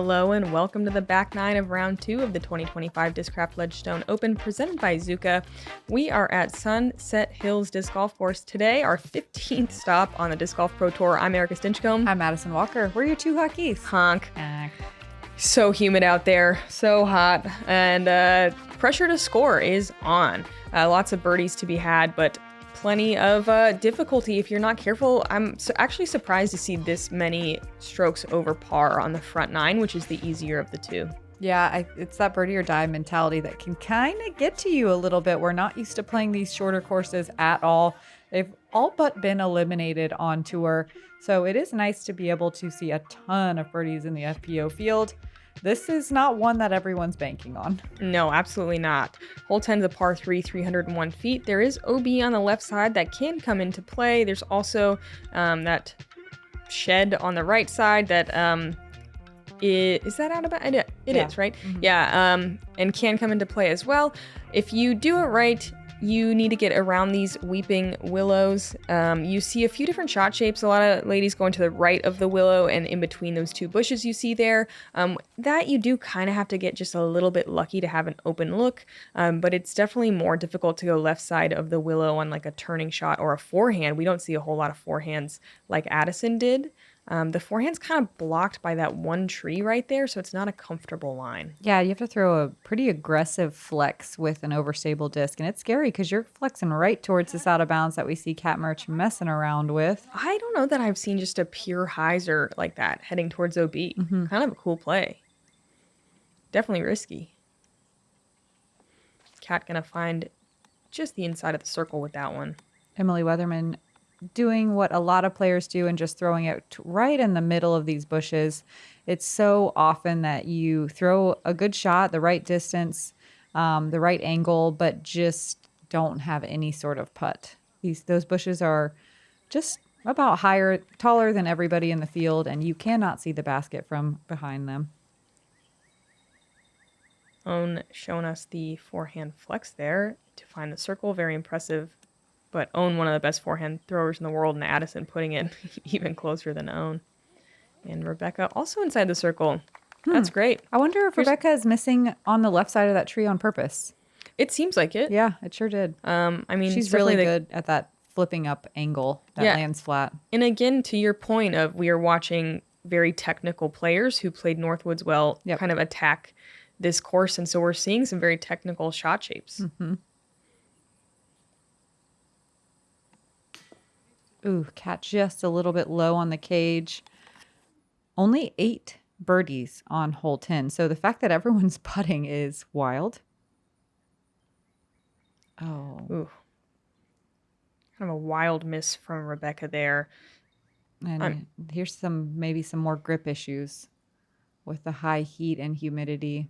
Hello and welcome to the back nine of round 2 of the 2025 Discraft Ledgestone Open presented by Zuka. We are at Sunset Hills Disc Golf Course today, our 15th stop on the Disc Golf Pro Tour. I'm Erika Stinchcomb. I'm Madison Walker. We're your two hockeys. Honk. So humid out there, so hot, and pressure to score is on. Lots of birdies to be had, but plenty of difficulty if you're not careful. I'm actually surprised to see this many strokes over par on the front nine, which is the easier of the two. Yeah, it's that birdie or die mentality that can kind of get to you a little bit. We're not used to playing these shorter courses at all. They've all but been eliminated on tour. So it is nice to be able to see a ton of birdies in the FPO field. This is not one that everyone's banking on. No, absolutely not. Hole 10 is a par 3, 301 feet. There is OB on the left side that can come into play. There's also that shed on the right side that is that out of bounds? It is, right? Mm-hmm. Yeah, and can come into play as well. If you do it right, you need to get around these weeping willows. You see a few different shot shapes. A lot of ladies going to the right of the willow and in between those two bushes you see there. That you do kind of have to get just a little bit lucky to have an open look. But it's definitely more difficult to go left side of the willow on like a turning shot or a forehand. We don't see a whole lot of forehands like Addison did. The forehand's kind of blocked by that one tree right there, so it's not a comfortable line. Yeah, you have to throw a pretty aggressive flex with an overstable disc, and it's scary because you're flexing right towards this out of bounds that we see Cat Mertsch messing around with. I don't know that I've seen just a pure hyzer like that heading towards OB. Mm-hmm. Kind of a cool play. Definitely risky. Cat gonna find just the inside of the circle with that one. Emily Weatherman doing what a lot of players do and just throwing it right in the middle of these bushes. It's so often that you throw a good shot, the right distance, the right angle, but just don't have any sort of putt. Those bushes are just about taller than everybody in the field, and you cannot see the basket from behind them. Owen showing us the forehand flex there to find the circle. Very impressive. But Owen, one of the best forehand throwers in the world, and Addison putting it even closer than Owen. And Rebecca also inside the circle. That's great. I wonder if Rebecca is missing on the left side of that tree on purpose. It seems like it. Yeah, it sure did. I mean, she's really good at that flipping up angle that lands flat. And again, to your point of we are watching very technical players who played Northwoods well kind of attack this course. And so we're seeing some very technical shot shapes. Mm-hmm. Ooh, Cat just a little bit low on the cage. Only 8 birdies on hole 10. So the fact that everyone's putting is wild. Oh. Ooh. Kind of a wild miss from Rebecca there. And here's maybe some more grip issues with the high heat and humidity.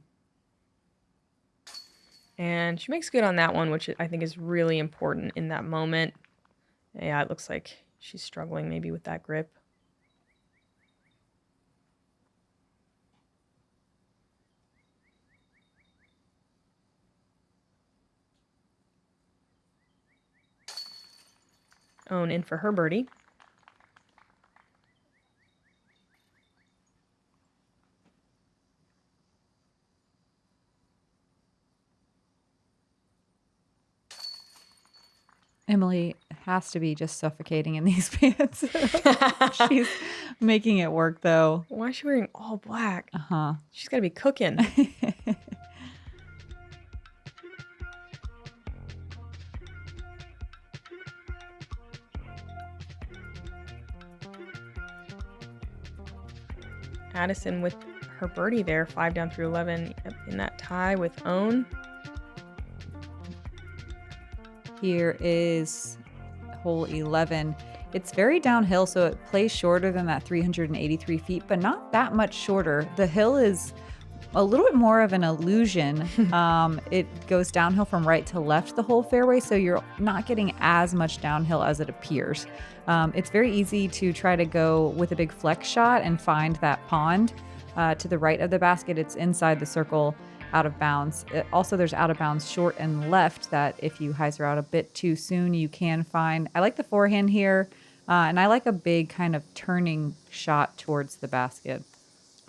And she makes good on that one, which I think is really important in that moment. Yeah, it looks like she's struggling maybe with that grip. Owen in for her birdie. Emily has to be just suffocating in these pants. She's making it work, though. Why is she wearing all black? Uh-huh. She's got to be cooking. Addison with her birdie there, 5 down through 11 in that tie with Owen. Here is hole 11. It's very downhill, so it plays shorter than that 383 feet, but not that much shorter. The hill is a little bit more of an illusion. It goes downhill from right to left the whole fairway, so you're not getting as much downhill as it appears. It's very easy to try to go with a big flex shot and find that pond to the right of the basket. It's inside the circle, out of bounds. Also, there's out of bounds short and left that if you hyzer out a bit too soon, you can find. I like the forehand here, and I like a big kind of turning shot towards the basket.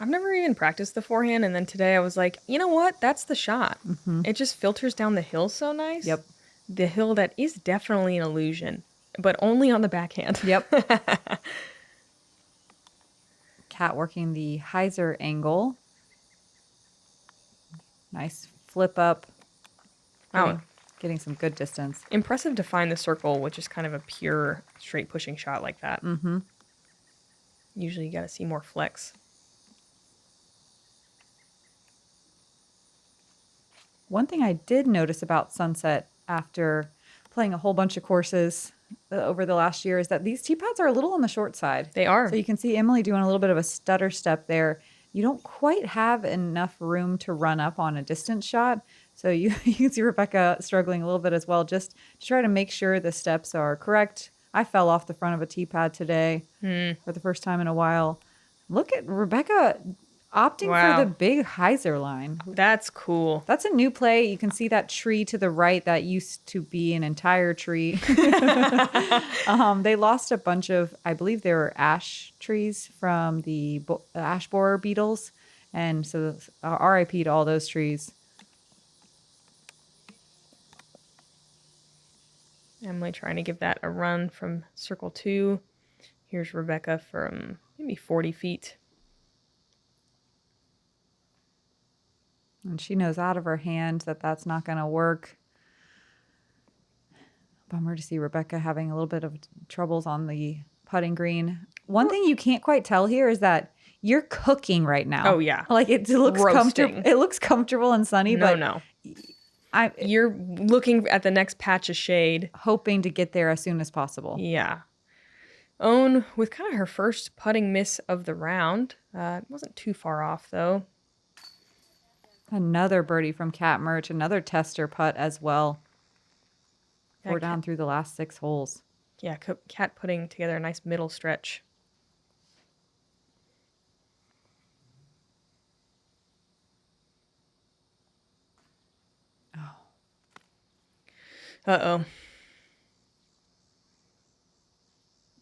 I've never even practiced the forehand, and then today I was like, you know what? That's the shot. It just filters down the hill so nice. Yep. The hill that is definitely an illusion, but only on the backhand. Yep. Cat working the hyzer angle. Nice flip up. Wow. Getting some good distance. Impressive to find the circle with just kind of a pure straight pushing shot like that. Usually you got to see more flex. One thing I did notice about Sunset after playing a whole bunch of courses over the last year is that these tee pads are a little on the short side. They are. So you can see Emily doing a little bit of a stutter step there. You don't quite have enough room to run up on a distance shot. So you can see Rebecca struggling a little bit as well, just to try to make sure the steps are correct. I fell off the front of a tee pad today for the first time in a while. Look at Rebecca opting for the big hyzer line. That's cool. That's a new play. You can see that tree to the right that used to be an entire tree. They lost a bunch of, I believe they were ash trees from the ash borer beetles. And so RIP to all those trees. Emily trying to give that a run from circle 2. Here's Rebecca from maybe 40 feet. And she knows out of her hand that that's not going to work. Bummer to see Rebecca having a little bit of troubles on the putting green. One thing you can't quite tell here is that you're cooking right now. Oh, yeah. Like it looks comfortable. It looks comfortable and sunny, No. You're looking at the next patch of shade. Hoping to get there as soon as possible. Yeah. Own with kind of her first putting miss of the round. It wasn't too far off, though. Another birdie from Cat Mertsch, another tester putt as well. Yeah, 4 down through the last 6 holes. Yeah, Cat putting together a nice middle stretch. Oh. Uh-oh.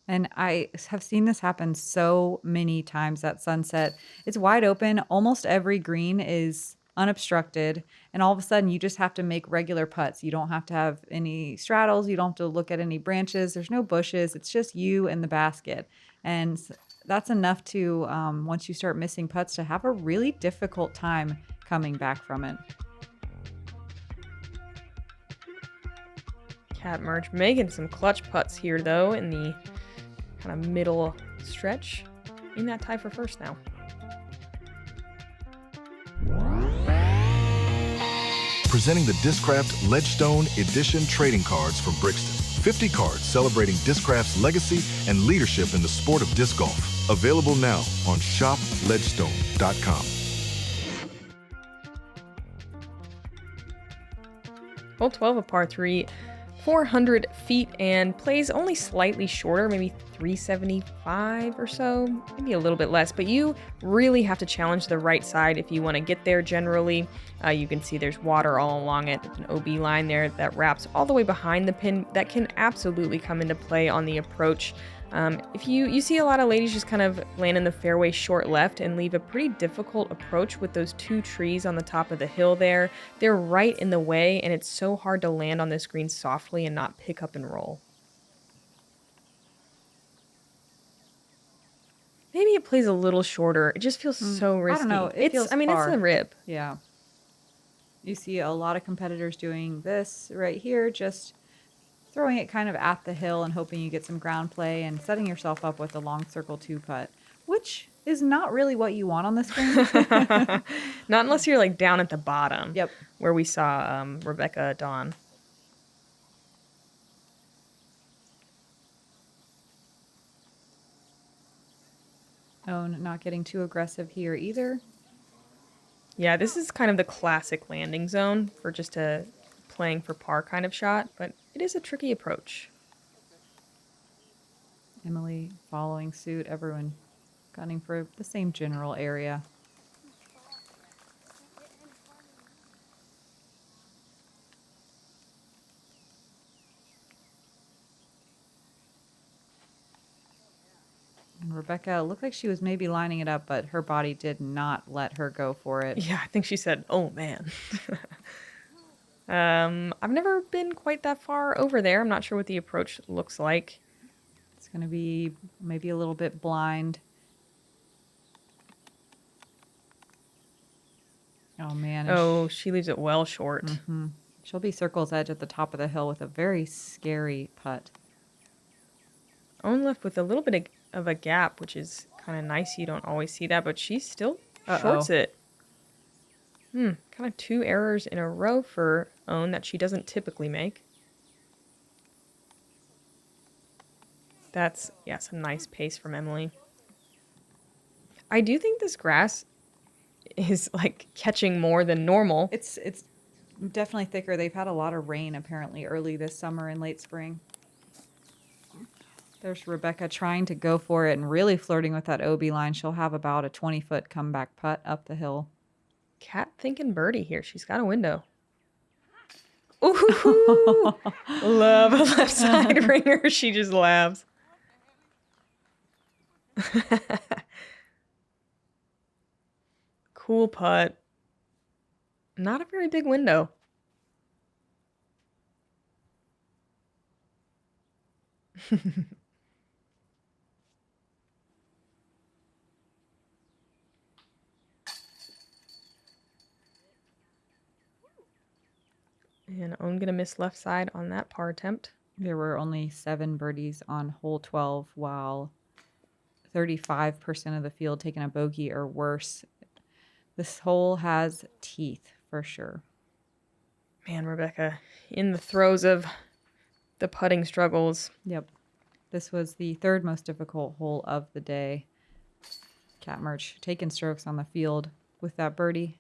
And I have seen this happen so many times at Sunset. It's wide open. Almost every green is unobstructed. And all of a sudden, you just have to make regular putts. You don't have to have any straddles. You don't have to look at any branches. There's no bushes. It's just you and the basket. And that's enough to, once you start missing putts, to have a really difficult time coming back from it. Cat Mertsch making some clutch putts here, though, in the kind of middle stretch. In that tie for first now. Presenting the Discraft Ledgestone Edition trading cards from Brixton. 50 cards celebrating Discraft's legacy and leadership in the sport of disc golf. Available now on shopledgestone.com. Hole 12 of par 3, 400 feet, and plays only slightly shorter, maybe 375 or so, maybe a little bit less, but you really have to challenge the right side if you want to get there generally. You can see there's water all along it. There's an OB line there that wraps all the way behind the pin that can absolutely come into play on the approach. If you see a lot of ladies just kind of land in the fairway short left and leave a pretty difficult approach with those 2 trees on the top of the hill there. They're right in the way, and it's so hard to land on this green softly and not pick up and roll. Maybe it plays a little shorter. It just feels so risky. I don't know. It feels far. It's a rib. Yeah. You see a lot of competitors doing this right here, just throwing it kind of at the hill and hoping you get some ground play and setting yourself up with a long circle 2 putt, which is not really what you want on this green. Not unless you're like down at the bottom. Yep. Where we saw Rebecca Dawn. Oh, not getting too aggressive here either. Yeah, this is kind of the classic landing zone for just a playing for par kind of shot, but it is a tricky approach. Emily following suit, everyone gunning for the same general area. And Rebecca looked like she was maybe lining it up, but her body did not let her go for it. Yeah, I think she said, "Oh man." I've never been quite that far over there. I'm not sure what the approach looks like. It's going to be maybe a little bit blind. Oh, man. Oh, she leaves it well short. Mm-hmm. She'll be circle's edge at the top of the hill with a very scary putt. Owen left with a little bit of a gap, which is kind of nice. You don't always see that, but she still shorts it. Kind of 2 errors in a row for Owen that she doesn't typically make. That's, yeah, some nice pace from Emily. I do think this grass is like catching more than normal. It's definitely thicker. They've had a lot of rain apparently early this summer and late spring. There's Rebecca trying to go for it and really flirting with that OB line. She'll have about a 20-foot comeback putt up the hill. Cat thinking birdie here. She's got a window. Ooh, love a left side ringer. She just laughs. Cool putt. Not a very big window. And Owen gonna miss left side on that par attempt. There were only 7 birdies on hole 12, while 35% of the field taking a bogey or worse. This hole has teeth for sure. Man, Rebecca, in the throes of the putting struggles. Yep. This was the 3rd most difficult hole of the day. Cat Mertsch taking strokes on the field with that birdie.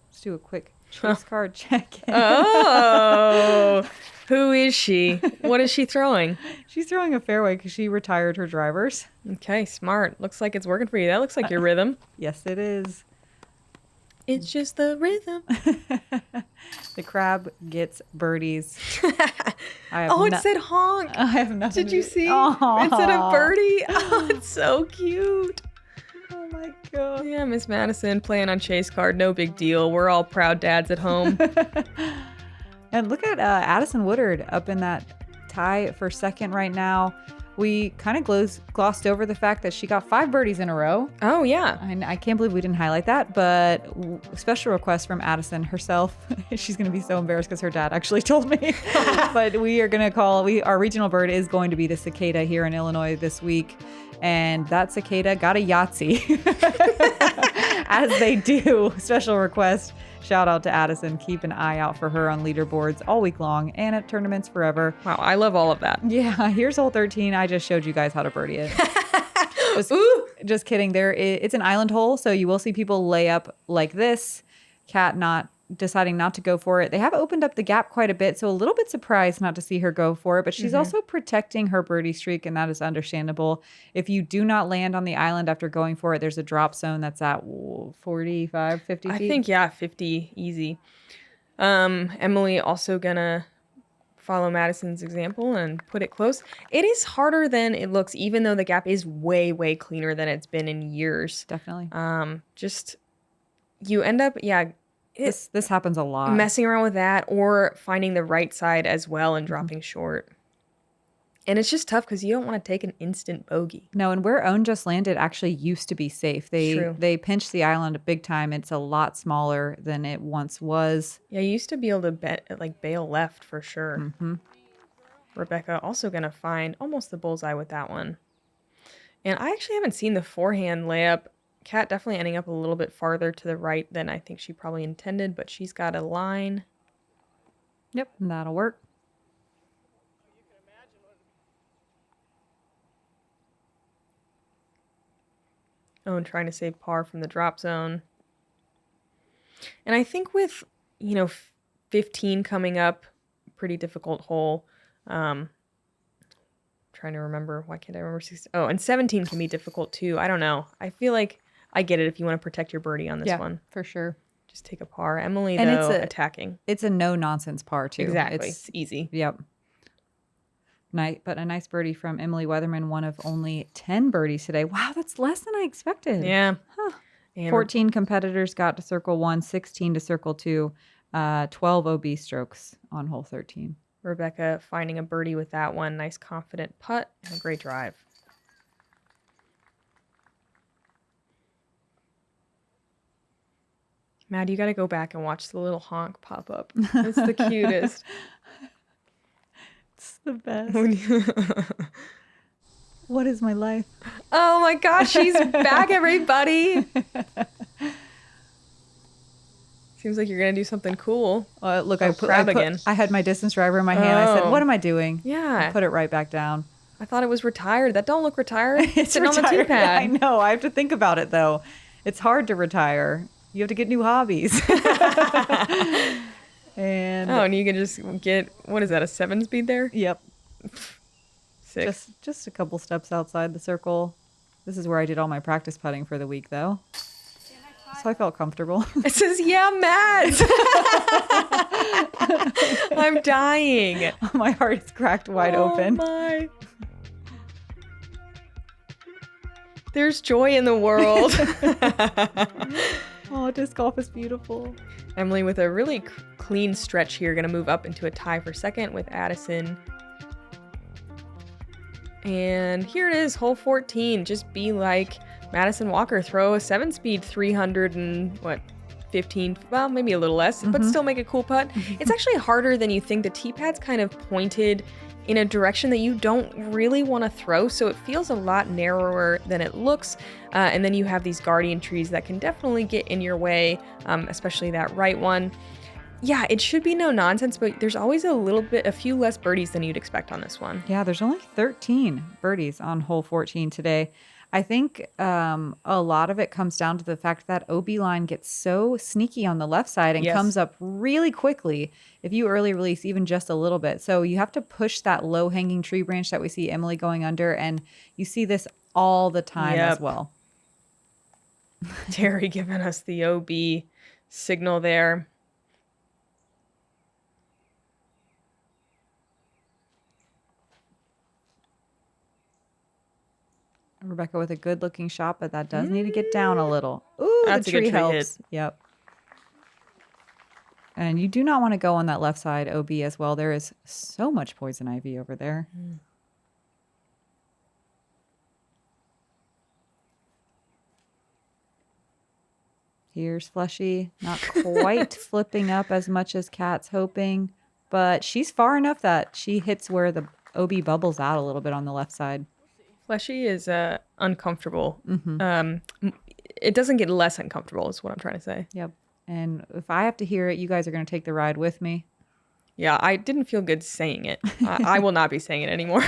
Let's do a quick chase card check. Oh, who is she? What is she throwing? She's throwing a fairway because she retired her drivers. Okay, smart. Looks like it's working for you. That looks like your rhythm. Yes, it is. It's just the rhythm. The crab gets birdies. It said honk. I have nothing. Did you see? Aww. It said a birdie. Oh, it's so cute. Oh my god. Yeah, Miss Madison playing on chase card. No big deal. We're all proud dads at home. And look at Addison Woodard up in that tie for second right now. We kind of glossed over the fact that she got 5 birdies in a row. Oh, yeah. And I can't believe we didn't highlight that, but special request from Addison herself. She's going to be so embarrassed because her dad actually told me. But we are going to our regional bird is going to be the cicada here in Illinois this week. And that cicada got a Yahtzee. As they do. Special request. Shout out to Addison. Keep an eye out for her on leaderboards all week long and at tournaments forever. Wow, I love all of that. Yeah, here's hole 13. I just showed you guys how to birdie it. Just kidding. It's an island hole, so you will see people lay up like this. Cat deciding not to go for it. They have opened up the gap quite a bit, so a little bit surprised not to see her go for it, but she's also protecting her birdie streak, and that is understandable. If you do not land on the island after going for it, there's a drop zone that's at 45, 50 feet. I think, yeah, 50 easy. Emily also gonna follow Madison's example and put it close. It is harder than it looks, even though the gap is way, way cleaner than it's been in years. Definitely. You end up, this happens a lot. Messing around with that or finding the right side as well and dropping short. And it's just tough because you don't want to take an instant bogey. No, and where Owen just landed actually used to be safe. They pinched the island big time. It's a lot smaller than it once was. Yeah, you used to be able to bail left for sure. Mm-hmm. Rebecca also going to find almost the bullseye with that one. And I actually haven't seen the forehand layup. Cat definitely ending up a little bit farther to the right than I think she probably intended, but she's got a line. Yep, that'll work. Oh, and trying to save par from the drop zone. And I think with, 15 coming up, pretty difficult hole. Trying to remember. Why can't I remember 16? Oh, and 17 can be difficult too. I don't know. I feel like I get it if you want to protect your birdie on this one. For sure. Just take a par. Emily, And though, attacking. It's a no-nonsense par, too. Exactly. It's easy. Yep. But a nice birdie from Emily Weatherman, one of only 10 birdies today. Wow, that's less than I expected. Yeah. Huh. And 14 competitors got to circle 1, 16 to circle 2, 12 OB strokes on hole 13. Rebecca finding a birdie with that one. Nice confident putt and a great drive. Matt, you got to go back and watch the little honk pop up. It's the cutest. It's the best. What is my life? Oh my gosh, she's back, everybody. Seems like you're going to do something cool. Look, again. I had my distance driver in my hand. I said, what am I doing? Yeah. I put it right back down. I thought it was retired. That don't look retired. It's sitting retired. on the tee pad. I know. I have to think about it, though. It's hard to retire. You have to get new hobbies. And you can just get, what is that, a 7-speed there? Yep. 6. Just a couple steps outside the circle. This is where I did all my practice putting for the week, though. So I felt comfortable. It says, yeah, Matt. I'm dying. My heart is cracked wide open. Oh, my. There's joy in the world. Oh, disc golf is beautiful. Emily with a really clean stretch here, going to move up into a tie for second with Addison. And here it is, hole 14. Just be like Madison Walker, throw a 7-speed 315, well, maybe a little less, but still make a cool putt. It's actually harder than you think. The tee pad's kind of pointed in a direction that you don't really want to throw, so it feels a lot narrower than it looks. And then you have these guardian trees that can definitely get in your way, especially that right one. Yeah, it should be no nonsense, but there's always a few less birdies than you'd expect on this one. Yeah, there's only 13 birdies on hole 14 today. I think a lot of it comes down to the fact that OB line gets so sneaky on the left side and comes up really quickly if you early release even just a little bit. So you have to push that low-hanging tree branch that we see Emily going under, and you see this all the time as well. Terry giving us the OB signal there. Rebecca with a good-looking shot, but that does need to get down a little. Ooh, that's the tree a good helps. Yep. And you do not want to go on that left side OB as well. There is so much poison ivy over there. Here's Fleshy. Not quite flipping up as much as Kat's hoping, but she's far enough that she hits where the OB bubbles out a little bit on the left side. Fleshy is uncomfortable. It doesn't get less uncomfortable is what I'm trying to say. Yep. And if I have to hear it, you guys are going to take the ride with me. Yeah, I didn't feel good saying it. I will not be saying it anymore.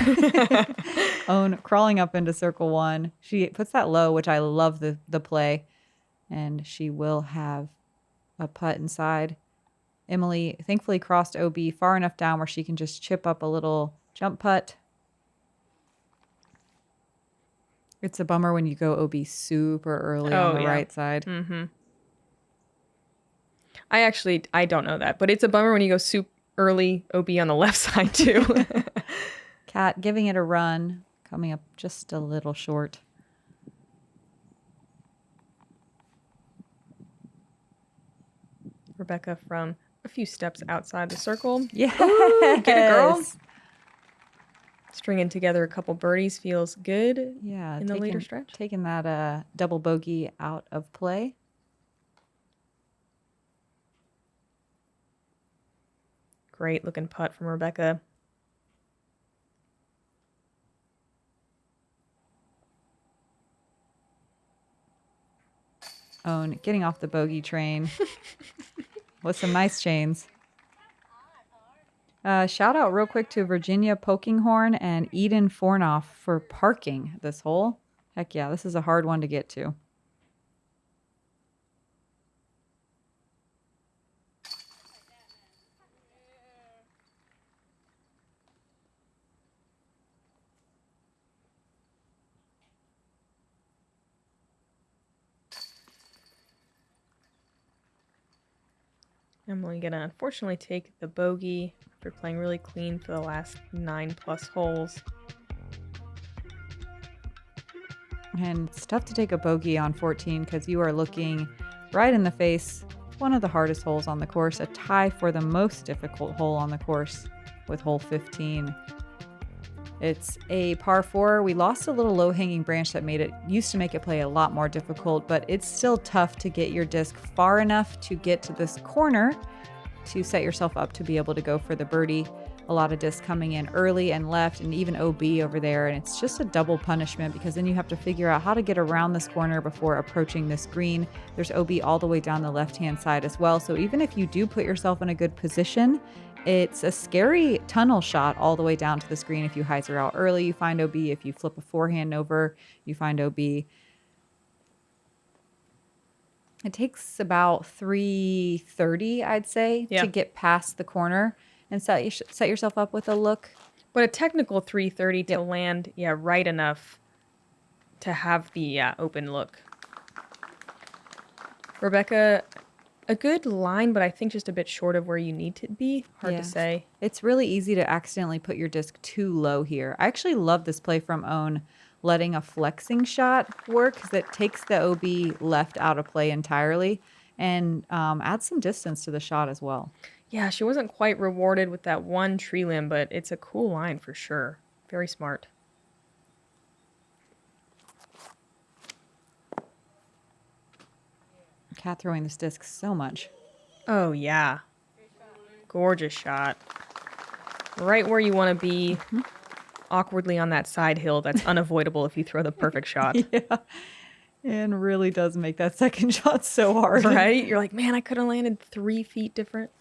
Own crawling up into circle 1. She puts that low, which I love the play. And she will have a putt inside. Emily thankfully crossed OB far enough down where she can just chip up a little jump putt. It's a bummer when you go OB super early on the right side. I don't know that, but it's a bummer when you go super early OB on the left side too. Kat giving it a run, coming up just a little short. Rebecca from a few steps outside the circle. Yeah, get it, girl. Stringing together a couple birdies feels good. Yeah, in the later stretch. Taking that double bogey out of play. Great looking putt from Rebecca. Own getting off the bogey train with some nice chains. Shout out real quick to Virginia Pokinghorn and Eden Fornoff for parking this hole. Heck yeah, this is a hard one to get to. Emily gonna unfortunately take the bogey after playing really clean for the last 9+ holes. And it's tough to take a bogey on 14 because you are looking right in the face. One of the hardest holes on the course, a tie for the most difficult hole on the course with hole 15. It's a par 4. We lost a little low-hanging branch that used to make it play a lot more difficult, but it's still tough to get your disc far enough to get to this corner to set yourself up to be able to go for the birdie. A lot of discs coming in early and left, and even OB over there, and it's just a double punishment because then you have to figure out how to get around this corner before approaching this green. There's OB all the way down the left-hand side as well, so even if you do put yourself in a good position, it's a scary tunnel shot all the way down to this green. If you hyzer out early, you find OB. If you flip a forehand over, you find OB. It takes about 330, I'd say, to get past the corner and set yourself up with a look. But a technical 330 to land, right enough to have the open look. Rebecca, a good line, but I think just a bit short of where you need to be. Hard to say. It's really easy to accidentally put your disc too low here. I actually love this play from Own, letting a flexing shot work because it takes the OB left out of play entirely and adds some distance to the shot as well. Yeah, she wasn't quite rewarded with that one tree limb, but it's a cool line for sure. Very smart. Cat throwing this disc so much. Oh, yeah. Gorgeous shot. Right where you want to be, awkwardly on that side hill that's unavoidable if you throw the perfect shot. Yeah. And really does make that second shot so hard. Right? You're like, man, I could have landed 3 feet different.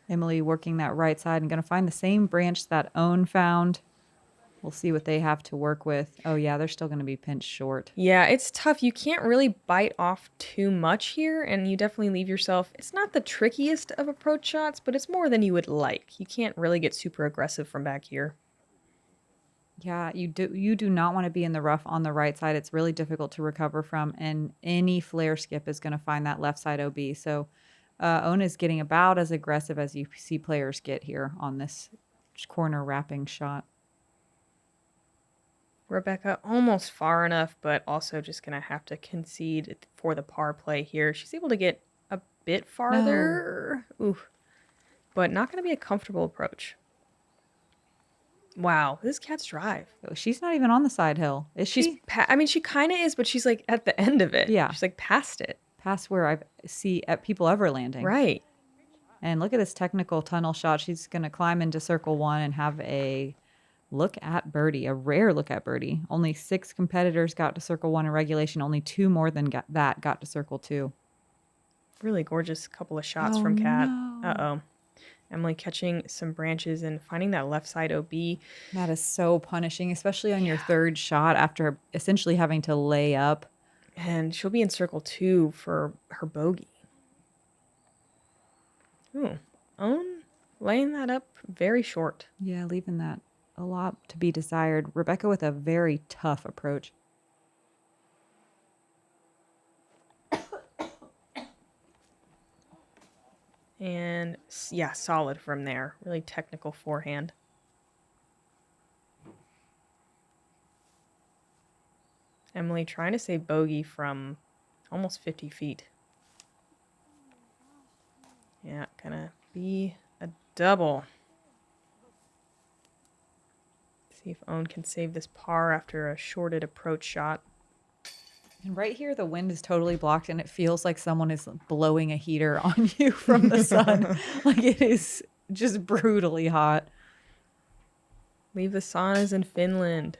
Emily working that right side and going to find the same branch that Own found. We'll see what they have to work with. Oh, yeah, they're still going to be pinched short. Yeah, it's tough. You can't really bite off too much here, and you definitely leave yourself... It's not the trickiest of approach shots, but it's more than you would like. You can't really get super aggressive from back here. Yeah, you do not want to be in the rough on the right side. It's really difficult to recover from, and any flare skip is going to find that left side OB. So Own is getting about as aggressive as you see players get here on this corner wrapping shot. Rebecca almost far enough, but also just going to have to concede for the par play here. She's able to get a bit farther. No. Ooh. But not going to be a comfortable approach. Wow, this cat's drive. Oh, she's not even on the side hill, is she? I mean, she kind of is, but she's like at the end of it. Yeah. She's like past it. Past where I see people ever landing. Right. And look at this technical tunnel shot. She's going to climb into circle 1 and have a look at birdie, a rare look at birdie. Only 6 competitors got to circle 1 in regulation. Only 2 more than that got to circle 2. Really gorgeous couple of shots from Kat. No. Uh-oh. Emily catching some branches and finding that left side OB. That is so punishing, especially on your third shot after essentially having to lay up. And she'll be in circle 2 for her bogey. Ooh. Own laying that up very short. Yeah, leaving that a lot to be desired. Rebecca with a very tough approach. And yeah, solid from there. Really technical forehand. Emily trying to save bogey from almost 50 feet. Yeah, gonna be a double. See if Own can save this par after a shorted approach shot. And right here, the wind is totally blocked, and it feels like someone is blowing a heater on you from the sun. Like it is just brutally hot. Leave the saunas in Finland.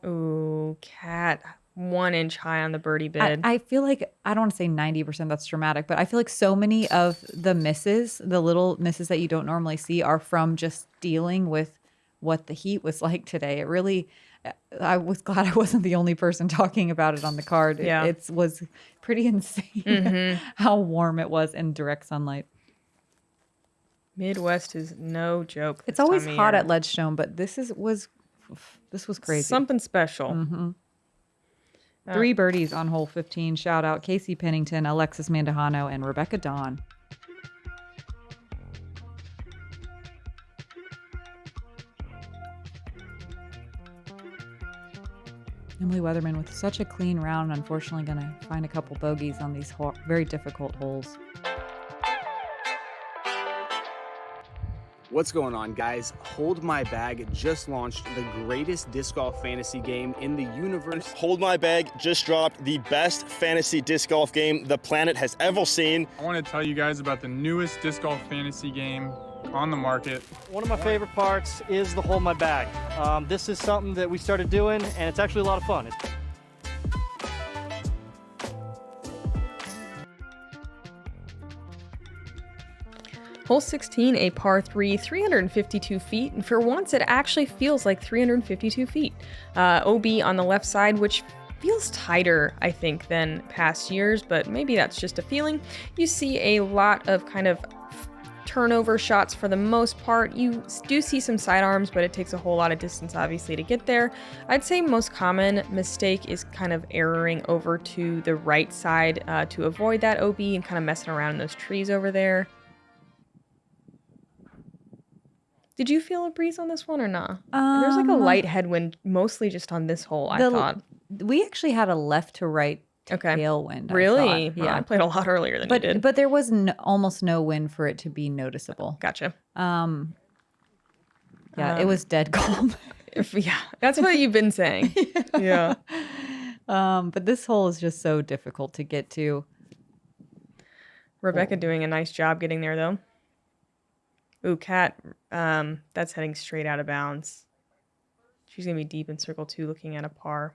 Ooh, Cat 1 inch high on the birdie bid. I feel like, I don't want to say 90% that's dramatic, but I feel like so many of the misses, the little misses that you don't normally see, are from just dealing with what the heat was like today. It really... I was glad I wasn't the only person talking about it on the card. Yeah. It was pretty insane how warm it was in direct sunlight. Midwest is no joke. It's always hot at Ledgestone, but this was crazy. Something special. Mm-hmm. 3 birdies on hole 15. Shout out Casey Pennington, Alexis Mandujano, and Rebecca Dawn. Emily Weatherman with such a clean round. Unfortunately, going to find a couple bogeys on these very difficult holes. What's going on, guys? Hold My Bag just launched the greatest disc golf fantasy game in the universe. Hold My Bag just dropped the best fantasy disc golf game the planet has ever seen. I want to tell you guys about the newest disc golf fantasy game on the market. One of my favorite parts is the Hold My Bag. This is something that we started doing, and it's actually a lot of fun. Hole 16, a par 3, 352 feet, and for once it actually feels like 352 feet. OB on the left side, which feels tighter, I think, than past years, but maybe that's just a feeling. You see a lot of kind of turnover shots for the most part. You do see some sidearms, but it takes a whole lot of distance, obviously, to get there. I'd say most common mistake is kind of erroring over to the right side to avoid that OB and kind of messing around in those trees over there. Did you feel a breeze on this one or not? There's like a light headwind, mostly just on this hole, I thought. We actually had a left to right tailwind. Really? Yeah. I played a lot earlier than you did. But there was almost no wind for it to be noticeable. Gotcha. Yeah, it was dead calm. Yeah, that's what you've been saying. Yeah. But this hole is just so difficult to get to. Rebecca doing a nice job getting there, though. Ooh, Kat, that's heading straight out of bounds. She's going to be deep in circle 2 looking at a par.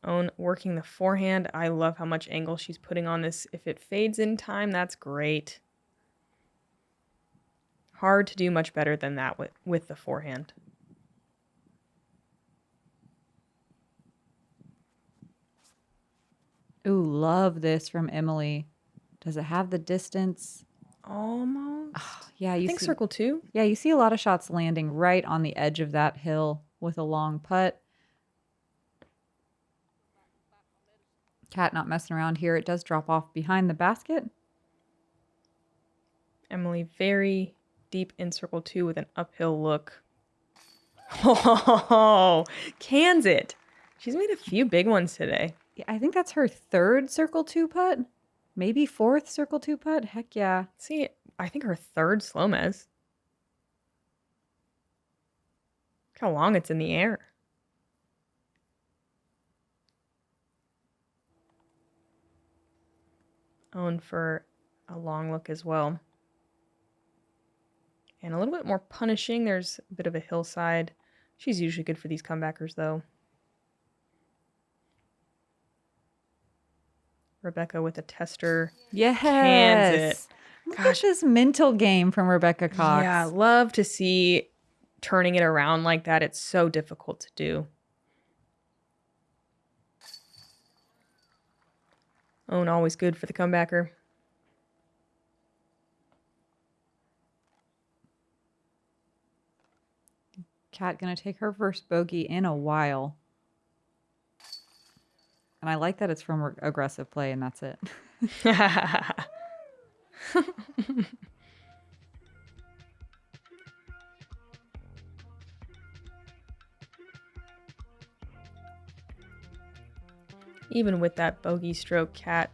Own working the forehand. I love how much angle she's putting on this. If it fades in time, that's great. Hard to do much better than that with the forehand. Ooh, love this from Emily. Does it have the distance? Almost. Oh, yeah, I think circle 2. Yeah, you see a lot of shots landing right on the edge of that hill with a long putt. Cat not messing around here. It does drop off behind the basket. Emily very deep in circle 2 with an uphill look. Oh, cans it. She's made a few big ones today. Yeah, I think that's her third circle 2 putt. Maybe fourth circle 2 putt. Heck yeah. See, I think her third Jomez. Look how long it's in the air. Own for a long look as well. And a little bit more punishing. There's a bit of a hillside. She's usually good for these comebackers, though. Rebecca with a tester. Yes. Cans it. Look at this mental game from Rebecca Cox. Yeah, love to see turning it around like that. It's so difficult to do. Own always good for the comebacker. Kat gonna take her first bogey in a while. And I like that it's from aggressive play and that's it. Even with that bogey stroke, Kat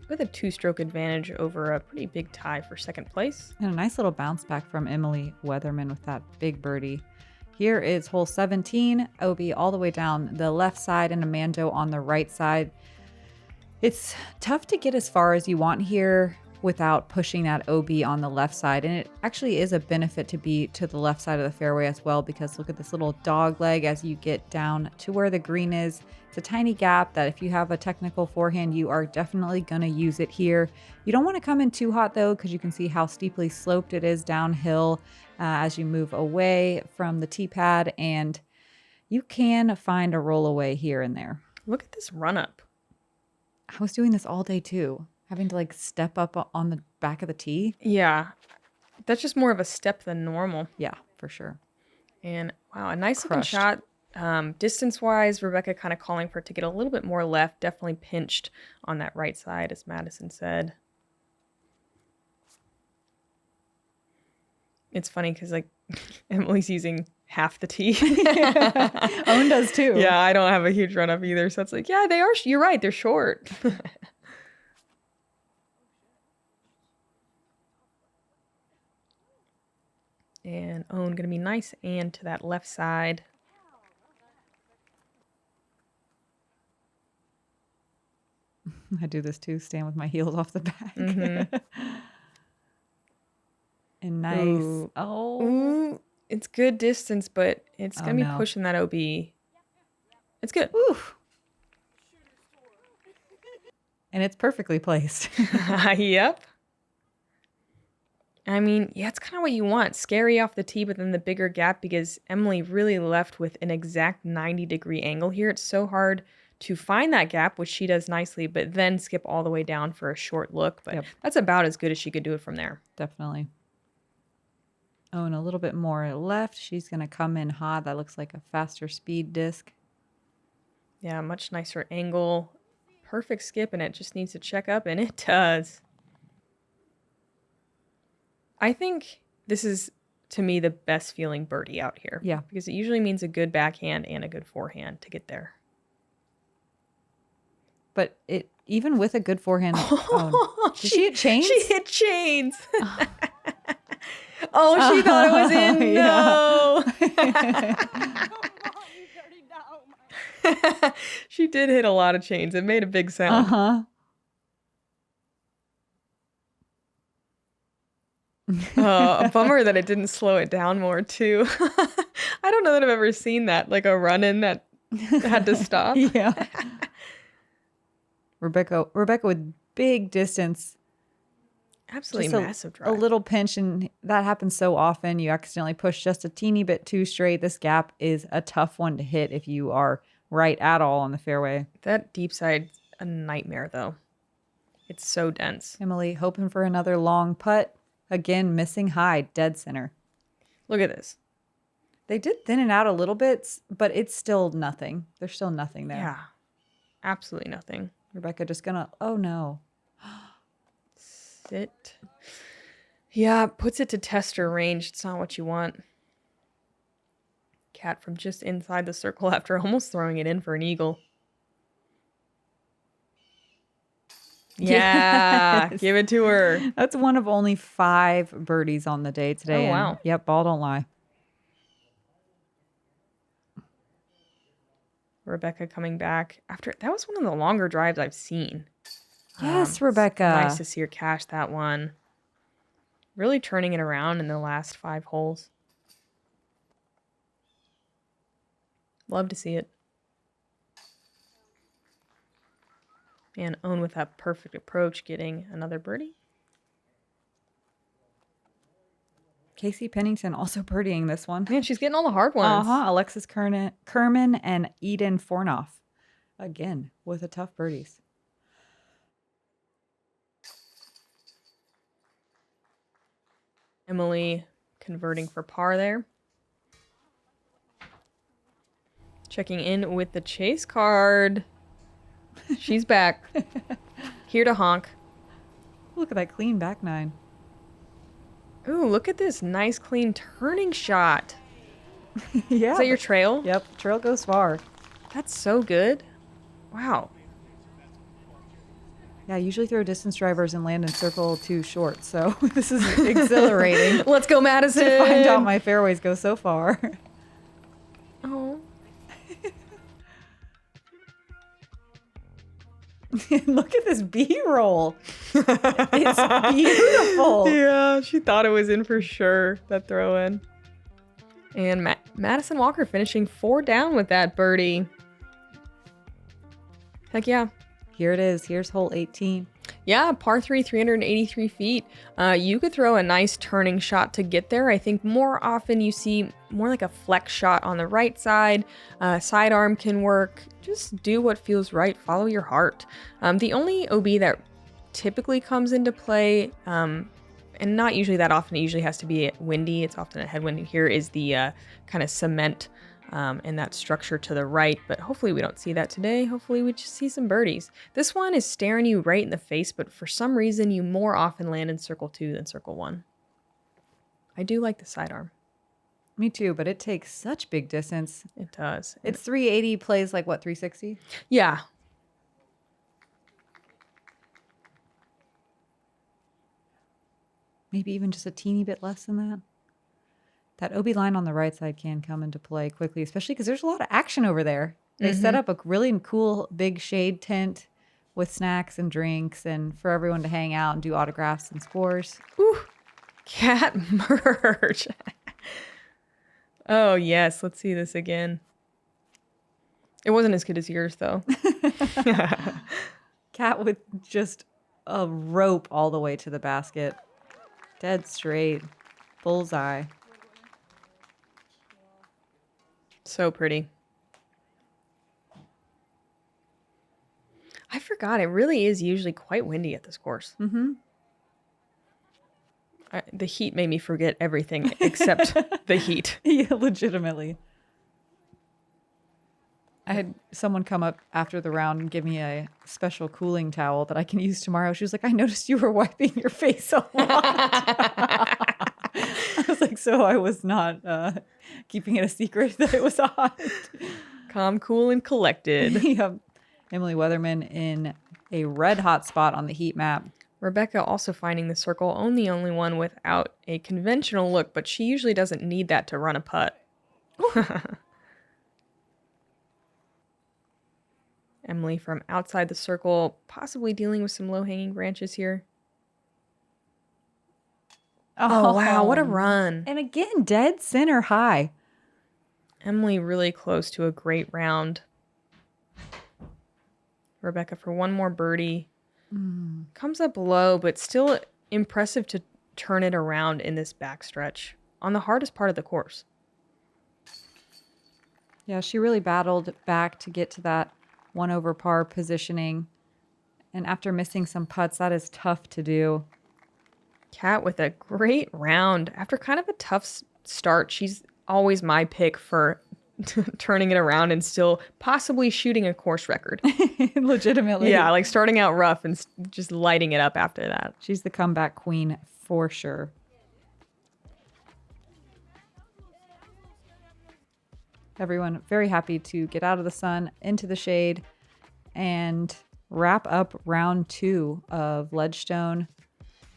with a 2-stroke advantage over a pretty big tie for second place. And a nice little bounce back from Emily Weatherman with that big birdie. Here is hole 17, OB all the way down the left side and a Mando on the right side. It's tough to get as far as you want here without pushing that OB on the left side. And it actually is a benefit to be to the left side of the fairway as well, because look at this little dog leg as you get down to where the green is. It's a tiny gap that if you have a technical forehand, you are definitely going to use it here. You don't want to come in too hot though, because you can see how steeply sloped it is downhill as you move away from the tee pad, and you can find a roll away here and there. Look at this run up. I was doing this all day too, having to like step up on the back of the tee. Yeah, that's just more of a step than normal. Yeah, for sure. And wow, a nice looking Crushed. shot. Distance-wise, Rebecca kind of calling for it to get a little bit more left. Definitely pinched on that right side, as Madison said. It's funny because like Emily's using half the tee. Owen does too. Yeah, I don't have a huge run up either. So it's like, yeah, they are. You're right. They're short. And Owen going to be nice and to that left side. I do this too. Stand with my heels off the back. And nice. Ooh. Oh. Ooh, it's good distance, but it's going to be no. pushing that OB. It's good. Oof. And it's perfectly placed. Yep. I mean, yeah, it's kind of what you want. Scary off the tee, but then the bigger gap because Emily really left with an exact 90-degree angle here. It's so hard to find that gap, which she does nicely, but then skip all the way down for a short look. But that's about as good as she could do it from there. Definitely. Oh, and a little bit more left. She's going to come in hot. That looks like a faster speed disc. Yeah, much nicer angle. Perfect skip, and it just needs to check up, and it does. I think this is, to me, the best feeling birdie out here. Yeah. Because it usually means a good backhand and a good forehand to get there. But it even with a good forehand. Did she hit chains? She hit chains. Oh, she thought it was in. No. She did hit a lot of chains. It made a big sound. A bummer that it didn't slow it down more too. I don't know that I've ever seen that, like a run-in that had to stop. Yeah. Rebecca with big distance. Absolutely Just massive drive. A little pinch, and that happens so often. You accidentally push just a teeny bit too straight. This gap is a tough one to hit if you are right at all on the fairway. That deep side's a nightmare, though. It's so dense. Emily hoping for another long putt. Again, missing high, dead center. Look at this. They did thin it out a little bit, but it's still nothing. There's still nothing there. Yeah. Absolutely nothing. Rebecca just gonna, oh no. Sit. Yeah, puts it to tester range. It's not what you want. Cat from just inside the circle after almost throwing it in for an eagle. Yeah, Yes. give it to her. That's one of only 5 birdies on the day today. Oh, wow. And, yep, ball don't lie. Rebecca coming back after that was one of the longer drives I've seen. Yes, Rebecca. Nice to see her cash that one. Really turning it around in the last 5 holes. Love to see it. And Owen with that perfect approach, getting another birdie. Casey Pennington also birdieing this one. Man, she's getting all the hard ones. Alexis Kerman and Eden Fornoff. Again, with the tough birdies. Emily converting for par there. Checking in with the chase card. She's back. Here to honk. Look at that clean back 9. Ooh, look at this nice clean turning shot. Yeah. Is that your trail? Yep, trail goes far. That's so good. Wow. Yeah, I usually throw distance drivers and land in circle too short, so this is exhilarating. Let's go, Madison. To find out my fairways go so far. Oh. Look at this B-roll. It's beautiful. Yeah, she thought it was in for sure, that throw in. And Madison Walker finishing 4 down with that birdie. Heck yeah. Here it is. Here's hole 18. Yeah, par 3, 383 feet. You could throw a nice turning shot to get there. I think more often you see more like a flex shot on the right side. Sidearm can work. Just do what feels right. Follow your heart. The only OB that typically comes into play, and not usually that often, it usually has to be windy. It's often a headwind. Here is the kind of cement and that structure to the right, but hopefully we don't see that today. Hopefully we just see some birdies. This one is staring you right in the face, but for some reason you more often land in circle 2 than circle 1. I do like the sidearm. Me too, but it takes such big distance. It does. It's 380, plays like what, 360? Yeah. Maybe even just a teeny bit less than that. That OB line on the right side can come into play quickly, especially because there's a lot of action over there. They set up a really cool big shade tent with snacks and drinks and for everyone to hang out and do autographs and scores. Ooh, cat Mertsch. Oh, yes. Let's see this again. It wasn't as good as yours, though. Cat with just a rope all the way to the basket. Dead straight. Bullseye. So pretty. I forgot. It really is usually quite windy at this course. Mm-hmm. The heat made me forget everything except the heat. Yeah, legitimately. I had someone come up after the round and give me a special cooling towel that I can use tomorrow. She was like, I noticed you were wiping your face a lot. I was like, so I was not keeping it a secret that it was hot. Calm, cool, and collected. Yep. Emily Weatherman in a red hot spot on the heat map. Rebecca also finding the circle, only one without a conventional look, but she usually doesn't need that to run a putt. Emily from outside the circle, possibly dealing with some low-hanging branches here. Oh, wow, what a run. And again, dead center high. Emily really close to a great round. Rebecca for one more birdie. Comes up low, but still impressive to turn it around in this backstretch on the hardest part of the course. Yeah, she really battled back to get to that 1 over par positioning. And after missing some putts, that is tough to do. Kat with a great round. After kind of a tough start, she's always my pick for turning it around and still possibly shooting a course record. Legitimately. Yeah, like starting out rough and just lighting it up after that. She's the comeback queen for sure. Everyone very happy to get out of the sun, into the shade, and wrap up round 2 of Ledgestone.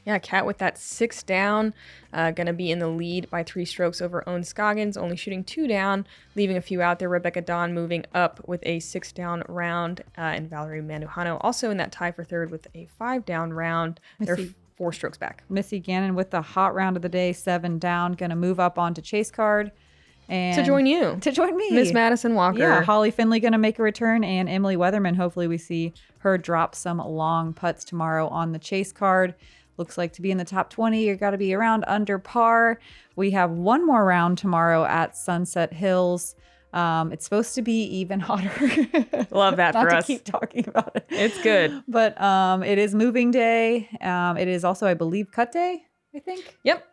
Yeah, Kat with that 6 down, going to be in the lead by 3 strokes over own Scoggins, only shooting 2 down, leaving a few out there. Rebecca Dawn moving up with a 6 down round, and Valerie Mandujano also in that tie for 3rd with a 5 down round. They're 4 strokes back. Missy Gannon with the hot round of the day, 7 down, going to move up onto chase card. And to join you. To join me. Miss Madison Walker. Yeah, Holly Finley going to make a return, and Emily Weatherman. Hopefully we see her drop some long putts tomorrow on the chase card. Looks like to be in the top 20, you got to be around under par. We have one more round tomorrow at Sunset Hills. It's supposed to be even hotter. Love that for us. Not to keep talking about it. It's good. But it is moving day. It is also, I believe, cut day, I think. Yep.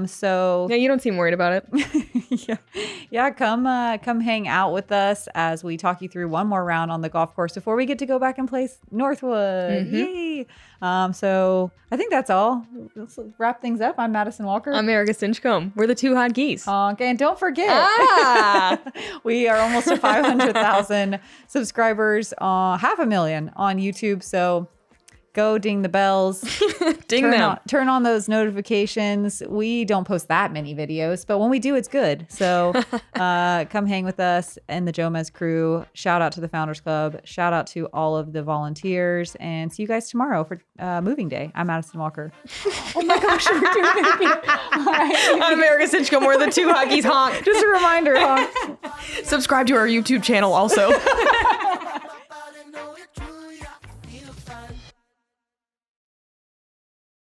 So yeah, you don't seem worried about it. yeah. Come hang out with us as we talk you through one more round on the golf course before we get to go back and play Northwood. Yay! So I think that's all. Let's wrap things up. I'm Madison Walker. I'm Erika Stinchcomb. We're the 2 hot geese. Okay, and don't forget, we are almost to 500,000 subscribers, 500,000 on YouTube. So go ding the bells. Ding them. Turn on those notifications. We don't post that many videos, but when we do, it's good. So come hang with us and the Jomez crew. Shout out to the Founders Club. Shout out to all of the volunteers. And see you guys tomorrow for moving day. I'm Madison Walker. Oh my gosh, we're doing it again. I'm Erika Stinchcomb. We're the 2 hot geese honk. Just a reminder, honk. Subscribe to our YouTube channel also.